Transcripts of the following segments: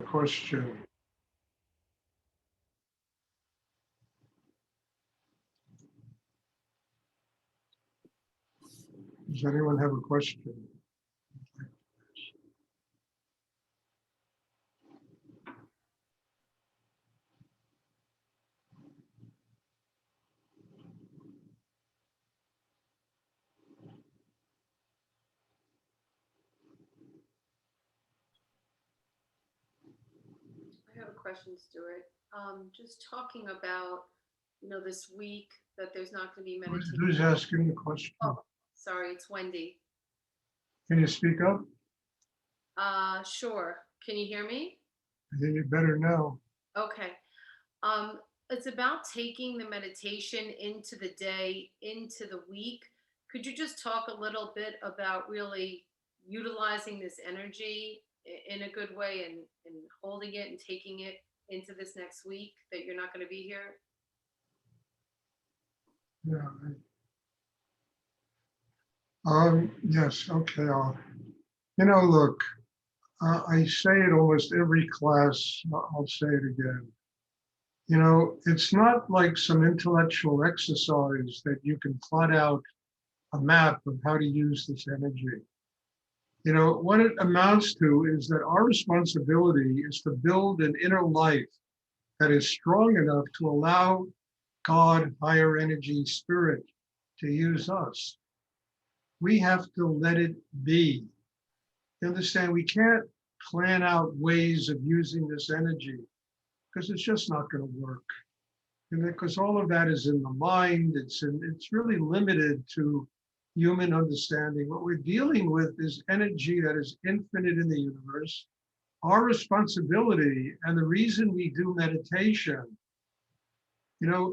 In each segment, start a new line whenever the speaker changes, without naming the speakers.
question. Does anyone have a question?
I have a question, Stuart. Just talking about, this week that there's not going to be meditation.
Who's asking the question?
Oh, sorry, it's Wendy.
Can you speak up?
Sure. Can you hear me?
I think you better now.
Okay. Um, it's about taking the meditation into the day, into the week. Could you just talk a little bit about really utilizing this energy in a good way and holding it and taking it into this next week that you're not going to be here?
Yeah. Yes. Okay. Look, I say it almost every class. I'll say it again. It's not like some intellectual exercise that you can plot out a map of how to use this energy. What it amounts to is that our responsibility is to build an inner life that is strong enough to allow God, higher energy, spirit to use us. We have to let it be. You understand? We can't plan out ways of using this energy because it's just not going to work. Because all of that is in the mind. It's really limited to human understanding. What we're dealing with is energy that is infinite in the universe. Our responsibility and the reason we do meditation,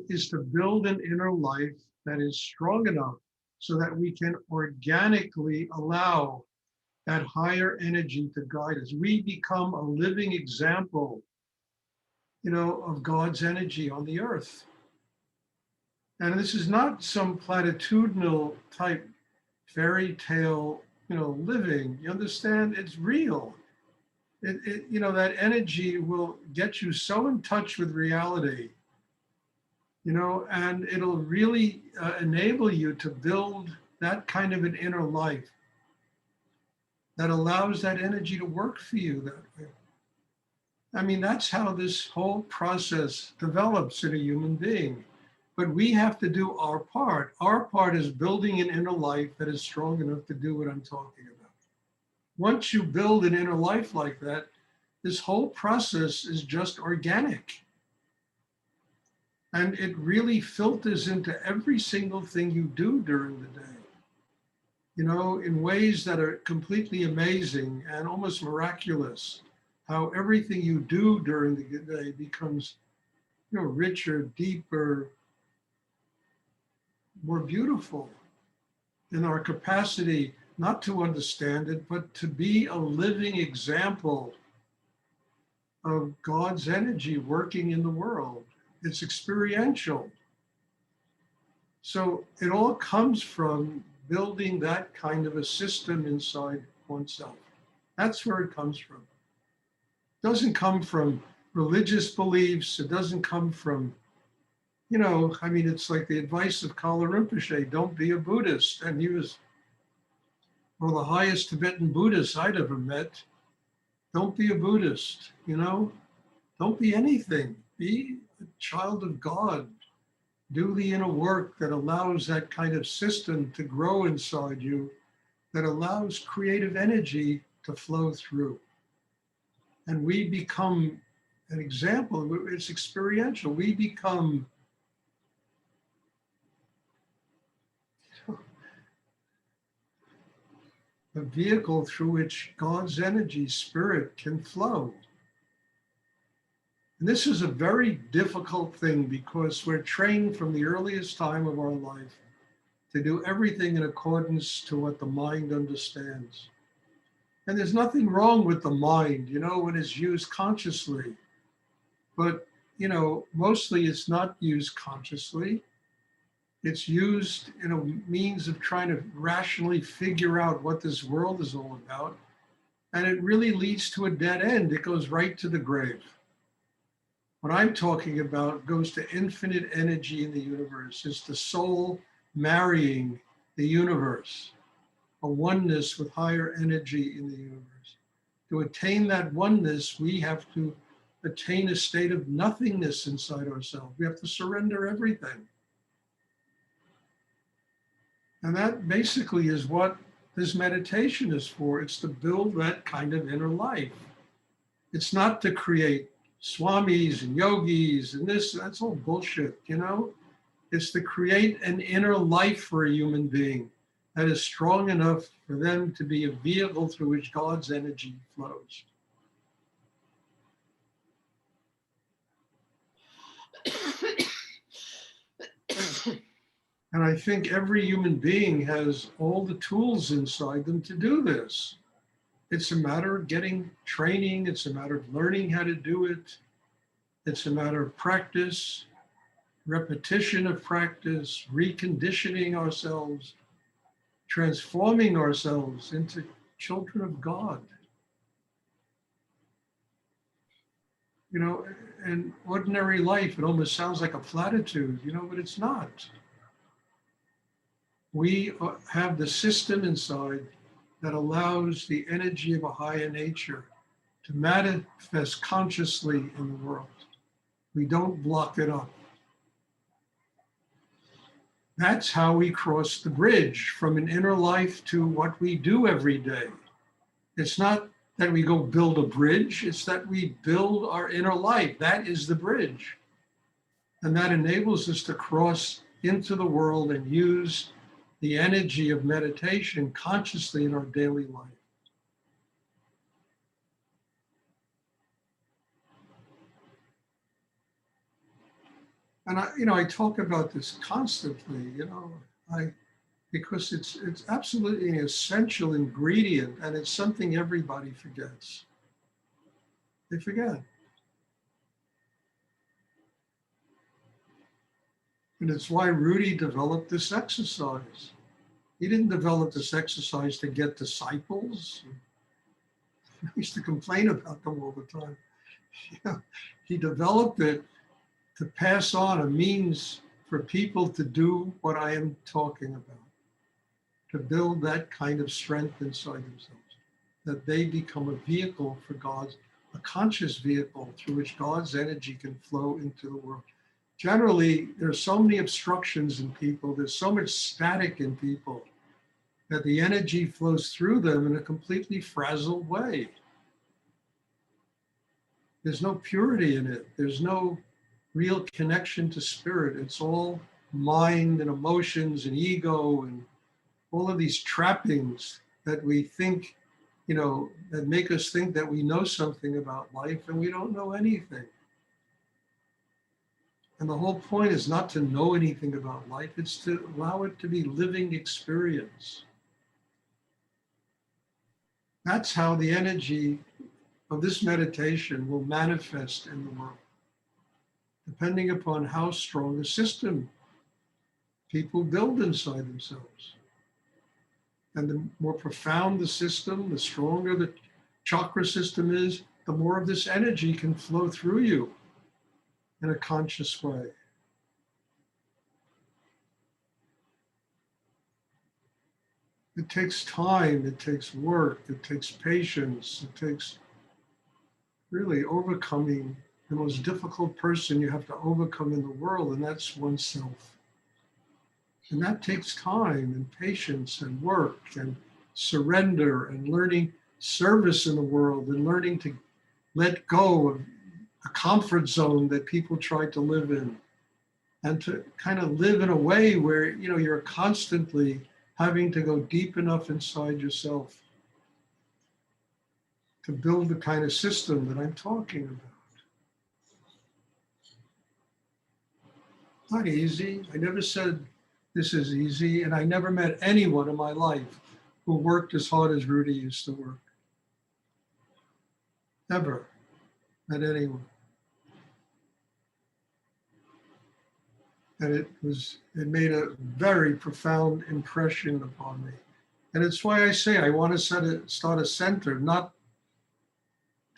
is to build an inner life that is strong enough so that we can organically allow that higher energy to guide us. We become a living example, of God's energy on the earth. And this is not some platitudinal type fairy tale, living. You understand? It's real. That energy will get you so in touch with reality, and it'll really enable you to build that kind of an inner life that allows that energy to work for you that way. I mean, that's how this whole process develops in a human being. But we have to do our part. Our part is building an inner life that is strong enough to do what I'm talking about. Once you build an inner life like that, this whole process is just organic. And it really filters into every single thing you do during the day, in ways that are completely amazing and almost miraculous. How everything you do during the day becomes, richer, deeper, more beautiful in our capacity not to understand it, but to be a living example of God's energy working in the world. It's experiential. So it all comes from building that kind of a system inside oneself. That's where it comes from. It doesn't come from religious beliefs. It doesn't come from, it's like the advice of Kala Rinpoche, don't be a Buddhist. And he was one of the highest Tibetan Buddhists I'd ever met. Don't be a Buddhist, don't be anything. Be a child of God. Do the inner work that allows that kind of system to grow inside you, that allows creative energy to flow through. And we become an example. It's experiential. We become a vehicle through which God's energy, spirit can flow. And this is a very difficult thing because we're trained from the earliest time of our life to do everything in accordance to what the mind understands. And there's nothing wrong with the mind, when it's used consciously. But, mostly it's not used consciously. It's used in a means of trying to rationally figure out what this world is all about. And it really leads to a dead end. It goes right to the grave. What I'm talking about goes to infinite energy in the universe. It's the soul marrying the universe, a oneness with higher energy in the universe. To attain that oneness, we have to attain a state of nothingness inside ourselves. We have to surrender everything. And that basically is what this meditation is for. It's to build that kind of inner life. It's not to create swamis and yogis and this, that's all bullshit, you know? It's to create an inner life for a human being that is strong enough for them to be a vehicle through which God's energy flows. And I think every human being has all the tools inside them to do this. It's a matter of getting training. It's a matter of learning how to do it. It's a matter of practice, repetition of practice, reconditioning ourselves, transforming ourselves into children of God. You know, in ordinary life, it almost sounds like a platitude, you know, but it's not. We have the system inside that allows the energy of a higher nature to manifest consciously in the world. We don't block it up. That's how we cross the bridge from an inner life to what we do every day. It's not that we go build a bridge, it's that we build our inner life. That is the bridge. And that enables us to cross into the world and use the energy of meditation consciously in our daily life. And I talk about this constantly, because it's absolutely an essential ingredient, and it's something everybody forgets. They forget. And it's why Rudy developed this exercise. He didn't develop this exercise to get disciples. I used to complain about them all the time. He developed it to pass on a means for people to do what I am talking about, to build that kind of strength inside themselves, that they become a vehicle for God's, a conscious vehicle through which God's energy can flow into the world. Generally, there's so many obstructions in people, there's so much static in people, that the energy flows through them in a completely frazzled way. There's no purity in it. There's no real connection to spirit. It's all mind and emotions and ego and all of these trappings that we think, that make us think that we know something about life, and we don't know anything. And the whole point is not to know anything about life, it's to allow it to be living experience. That's how the energy of this meditation will manifest in the world, depending upon how strong a system people build inside themselves. And the more profound the system, the stronger the chakra system is, the more of this energy can flow through you in a conscious way. It takes time, it takes work, it takes patience, it takes really overcoming the most difficult person you have to overcome in the world, and that's oneself. And that takes time and patience and work and surrender and learning service in the world and learning to let go of a comfort zone that people try to live in, and to kind of live in a way where you're constantly having to go deep enough inside yourself to build the kind of system that I'm talking about. Not easy. I never said this is easy, and I never met anyone in my life who worked as hard as Rudy used to work. Never met anyone. And it made a very profound impression upon me. And it's why I say I want to start a center, not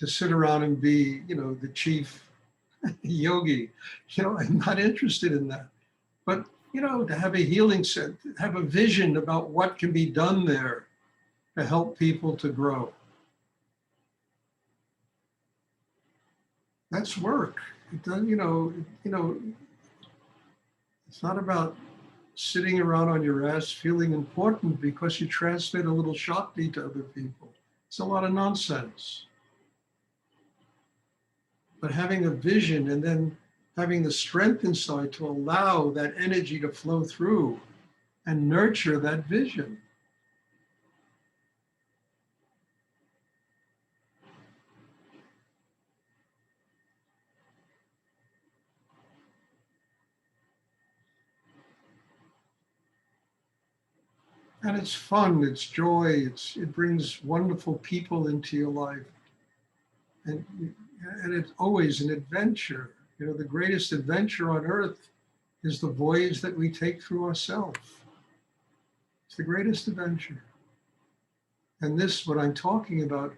to sit around and be, the chief yogi. I'm not interested in that. But, to have a healing set, have a vision about what can be done there to help people to grow. That's work. It doesn't, it's not about sitting around on your ass feeling important because you transmit a little Shakti to other people. It's a lot of nonsense. But having a vision and then having the strength inside to allow that energy to flow through and nurture that vision. And it's fun, it's joy, it brings wonderful people into your life. And it's always an adventure. The greatest adventure on earth is the voyage that we take through ourselves. It's the greatest adventure. And this, what I'm talking about,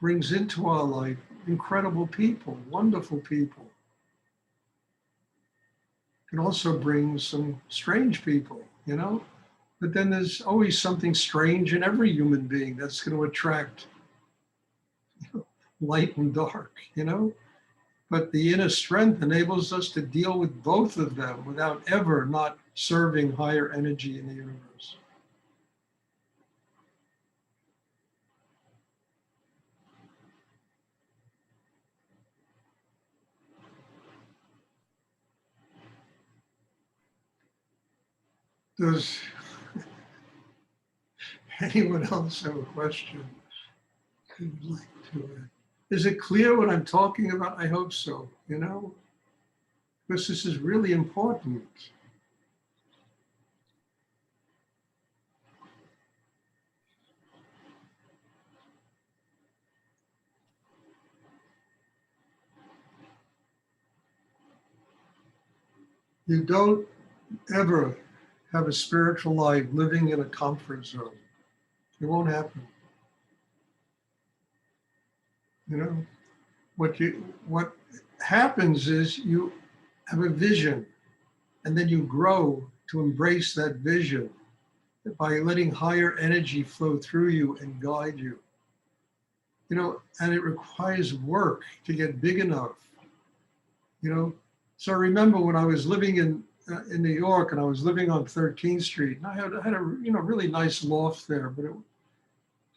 brings into our life incredible people, wonderful people. It also brings some strange people, But then there's always something strange in every human being that's going to attract light and dark, But the inner strength enables us to deal with both of them without ever not serving higher energy in the universe. Does anyone else have a question they would like to add? Is it clear what I'm talking about? I hope so, because this is really important. You don't ever have a spiritual life living in a comfort zone. It won't happen. What happens is you have a vision and then you grow to embrace that vision by letting higher energy flow through you and guide you. And it requires work to get big enough. So I remember when I was living in New York and I was living on 13th Street, and I had a really nice loft there,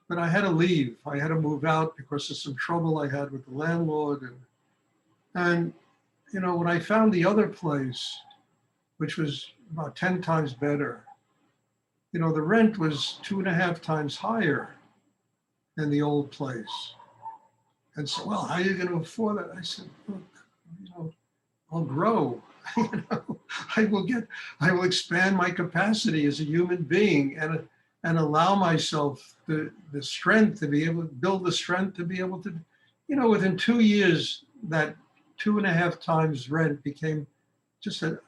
but I had to leave. I had to move out because of some trouble I had with the landlord, and when I found the other place, which was about 10 times better, the rent was 2.5 times higher than the old place. And so, well, how are you going to afford that? I said, look, I'll grow. I will expand my capacity as a human being and allow myself the strength to be able to build the strength to be able to, within 2 years, that 2.5 times rent became just a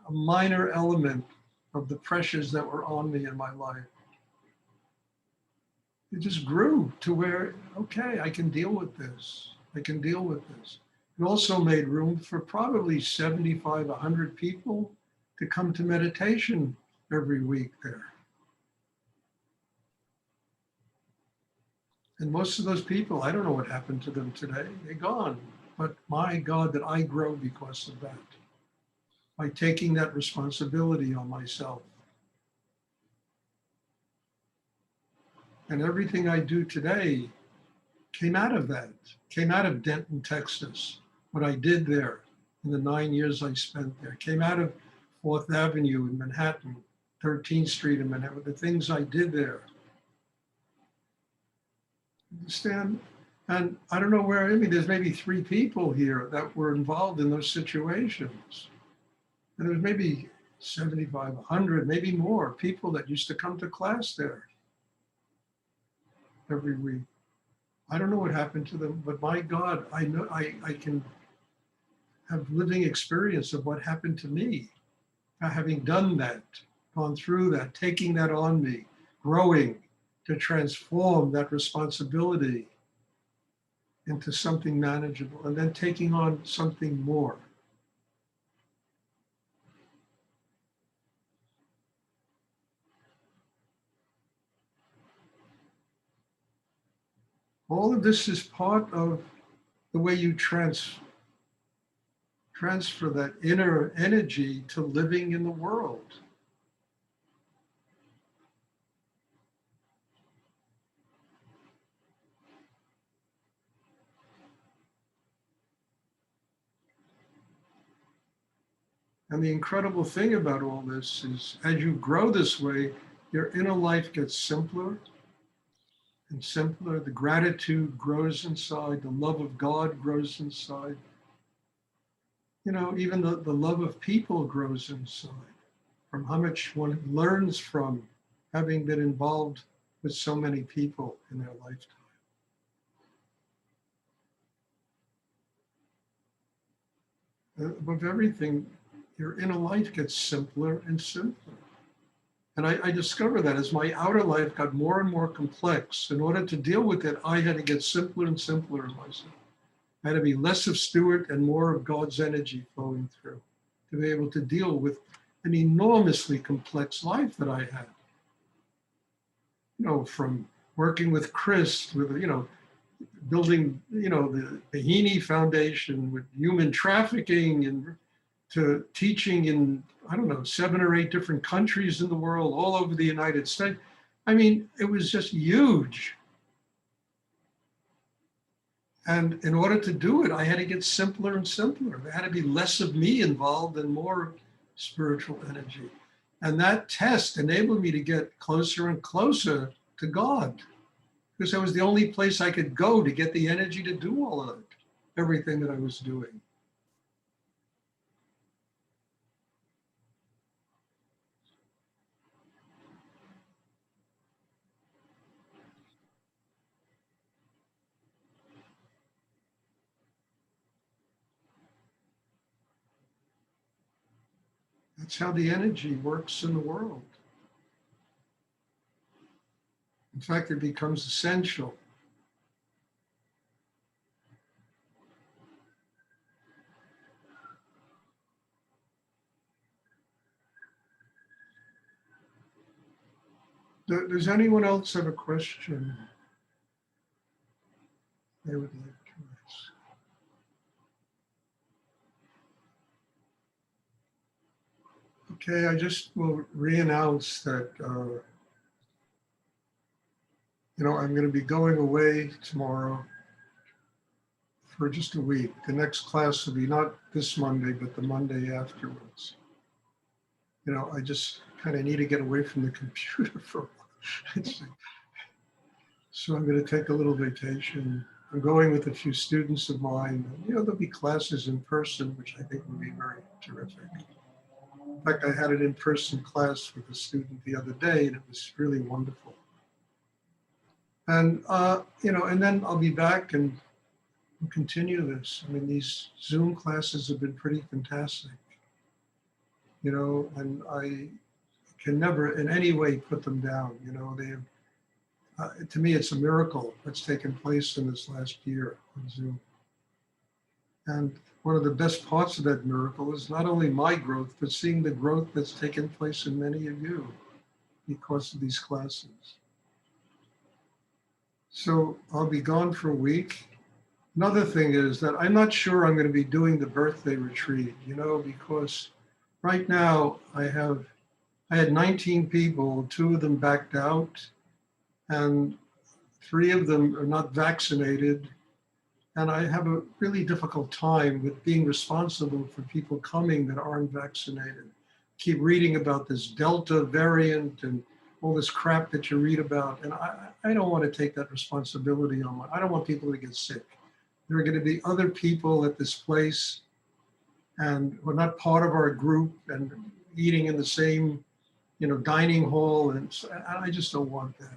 minor element of the pressures that were on me in my life. It just grew to where, okay, I can deal with this. I can deal with this. It also made room for probably 75, 100 people to come to meditation every week there. And most of those people, I don't know what happened to them today. They're gone. But my God, that I grow because of that. By taking that responsibility on myself. And everything I do today came out of that, came out of Denton, Texas. What I did there in the 9 years I spent there came out of 4th Avenue in Manhattan, 13th Street in Manhattan, the things I did there. Understand? And I don't know where, there's maybe 3 people here that were involved in those situations. And there's maybe 75, 100, maybe more people that used to come to class there every week. I don't know what happened to them, but my God, I know I can have living experience of what happened to me, having done that, gone through that, taking that on me, growing to transform that responsibility into something manageable, and then taking on something more. All of this is part of the way you transfer that inner energy to living in the world. And the incredible thing about all this is as you grow this way, your inner life gets simpler and simpler. The gratitude grows inside, the love of God grows inside. You know, even the love of people grows inside from how much one learns from having been involved with so many people in their lifetime. Above everything, your inner life gets simpler and simpler. And I discovered that as my outer life got more and more complex, in order to deal with it, I had to get simpler and simpler in myself. I had to be less of Stuart and more of God's energy flowing through to be able to deal with an enormously complex life that I had. You know, from working with Chris, with, you know, building, you know, the Heaney Foundation with human trafficking, and to teaching in, I don't know, 7 or 8 different countries in the world, all over the United States. I mean, it was just huge. And in order to do it, I had to get simpler and simpler. There had to be less of me involved and more spiritual energy. And that test enabled me to get closer and closer to God, because that was the only place I could go to get the energy to do all of it, everything that I was doing. That's how the energy works in the world. In fact, it becomes essential. Does anyone else have a question they would like to ask? Okay, I just will re-announce that, you know, I'm going to be going away tomorrow for just a week. The next class will be not this Monday, but the Monday afterwards. You know, I just kind of need to get away from the computer for a while. So I'm going to take a little vacation. I'm going with a few students of mine. You know, there'll be classes in person, which I think will be very terrific. In fact, I had an in-person class with a student the other day, and it was really wonderful. And you know, and then I'll be back and we'll continue this. I mean, these Zoom classes have been pretty fantastic, you know, and I can never in any way put them down. You know, they have, to me, it's a miracle that's taken place in this last year on Zoom. And one of the best parts of that miracle is not only my growth, but seeing the growth that's taken place in many of you because of these classes. So I'll be gone for a week. Another thing is that I'm not sure I'm going to be doing the birthday retreat, you know, because right now I had 19 people, 2 of them backed out, and 3 of them are not vaccinated. And I have a really difficult time with being responsible for people coming that aren't vaccinated. Keep reading about this Delta variant and all this crap that you read about. And I don't want to take that responsibility on. I don't want people to get sick. There are going to be other people at this place and we're not part of our group and eating in the same, you know, dining hall. And I just don't want that.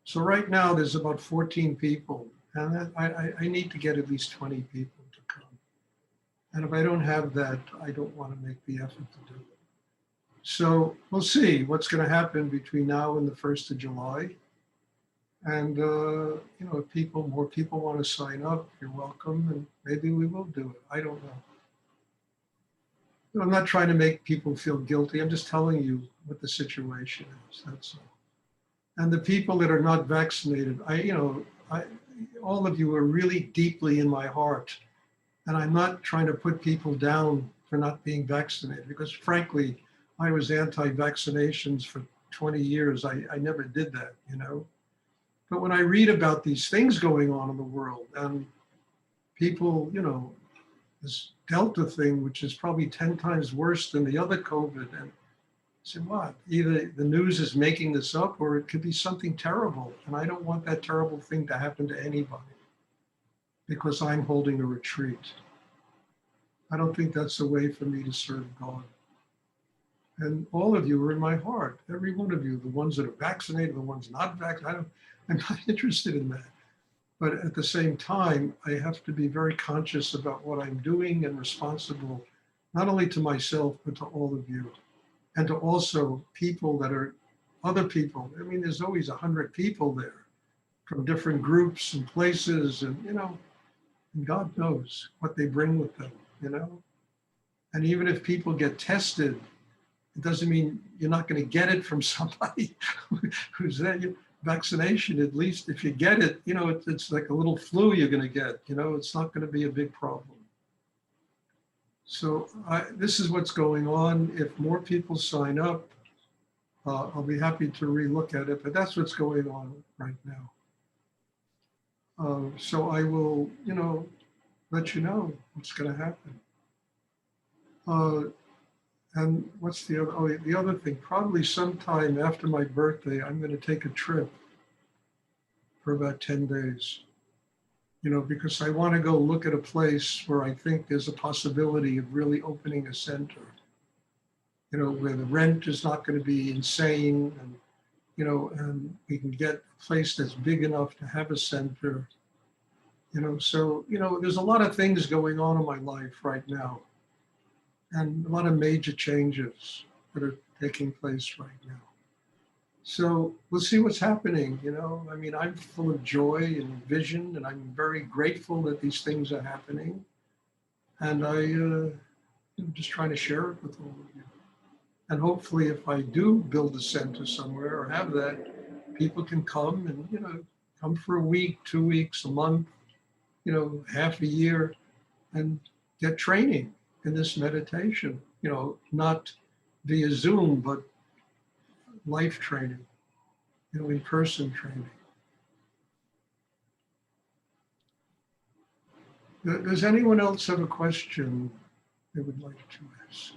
So right now there's about 14 people, and I need to get at least 20 people to come. And if I don't have that, I don't want to make the effort to do it. So we'll see what's going to happen between now and the 1st of July. And, if more people want to sign up, you're welcome, and maybe we will do it. I don't know. I'm not trying to make people feel guilty. I'm just telling you what the situation is. That's all. And the people that are not vaccinated, all of you are really deeply in my heart. And I'm not trying to put people down for not being vaccinated, because frankly, I was anti-vaccinations for 20 years. I never did that. But when I read about these things going on in the world and people, this Delta thing, which is probably 10 times worse than the other COVID, and I said, what? Either the news is making this up or it could be something terrible. And I don't want that terrible thing to happen to anybody because I'm holding a retreat. I don't think that's a way for me to serve God. And all of you are in my heart, every one of you, the ones that are vaccinated, the ones not vaccinated. I'm not interested in that. But at the same time, I have to be very conscious about what I'm doing and responsible, not only to myself, but to all of you. And to also people that are other people. I mean, there's always 100 people there from different groups and places, and God knows what they bring with them. And even if people get tested, it doesn't mean you're not going to get it from somebody who's there. Vaccination, at least if you get it, it's like a little flu you're going to get. It's not going to be a big problem. So this is what's going on. If more people sign up, I'll be happy to relook at it, but that's what's going on right now. So I will, let you know what's going to happen. And what's the other? Oh, the other thing, probably sometime after my birthday, I'm going to take a trip for about 10 days, because I want to go look at a place where I think there's a possibility of really opening a center, where the rent is not going to be insane, and we can get a place that's big enough to have a center, so, there's a lot of things going on in my life right now and a lot of major changes that are taking place right now. So we'll see what's happening, I mean, I'm full of joy and vision, and I'm very grateful that these things are happening. And I'm just trying to share it with all of you. And hopefully if I do build a center somewhere or have that, people can come and, come for a week, 2 weeks, a month, half a year, and get training in this meditation, not via Zoom, but life training, in-person training. Does anyone else have a question they would like to ask?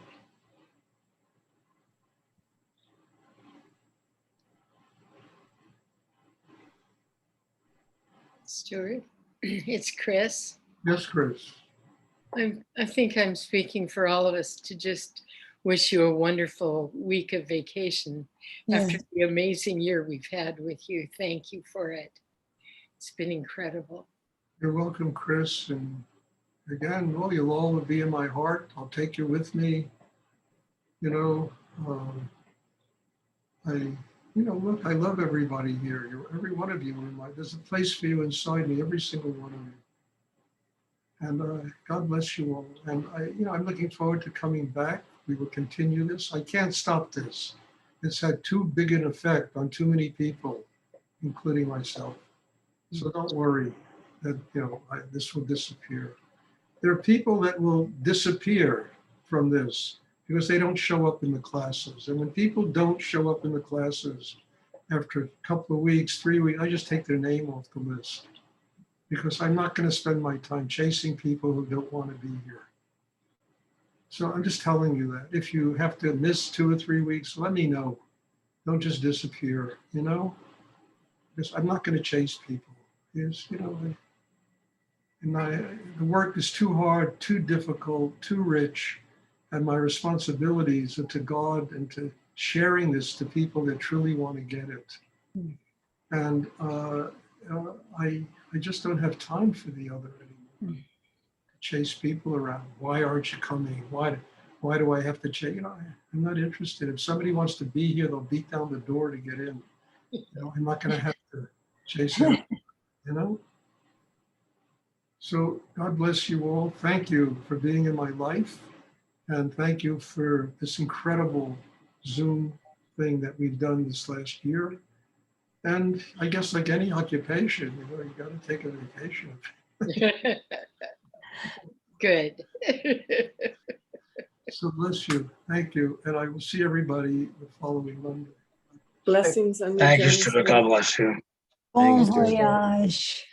Stuart, it's Chris.
Yes, Chris.
I think I'm speaking for all of us to just wish you a wonderful week of vacation after the amazing year we've had with you. Thank you for it. It's been incredible.
You're welcome, Chris. And again, well, you'll all be in my heart. I'll take you with me. Look, I love everybody here. Every one of you. There's a place for you inside me, every single one of you. And God bless you all. And I'm looking forward to coming back. We will continue this. I can't stop this. It's had too big an effect on too many people, including myself. So don't worry that this will disappear. There are people that will disappear from this because they don't show up in the classes. And when people don't show up in the classes after a couple of weeks, 3 weeks, I just take their name off the list, because I'm not going to spend my time chasing people who don't want to be here. So I'm just telling you that if you have to miss 2 or 3 weeks, let me know. Don't just disappear, because I'm not going to chase people. The work is too hard, too difficult, too rich, and my responsibilities are to God and to sharing this to people that truly want to get it. And I just don't have time for the other anymore. Chase people around. Why aren't you coming? Why do I have to chase? I'm not interested. If somebody wants to be here, they'll beat down the door to get in. I'm not going to have to chase it, you know? So God bless you all. Thank you for being in my life. And thank you for this incredible Zoom thing that we've done this last year. And I guess like any occupation, you got to take a vacation.
Good.
So bless you. Thank you. And I will see everybody the following Monday.
Blessings on your
Thank you,
journey.
Stuart. God bless you.
Bon
Thank you.
voyage.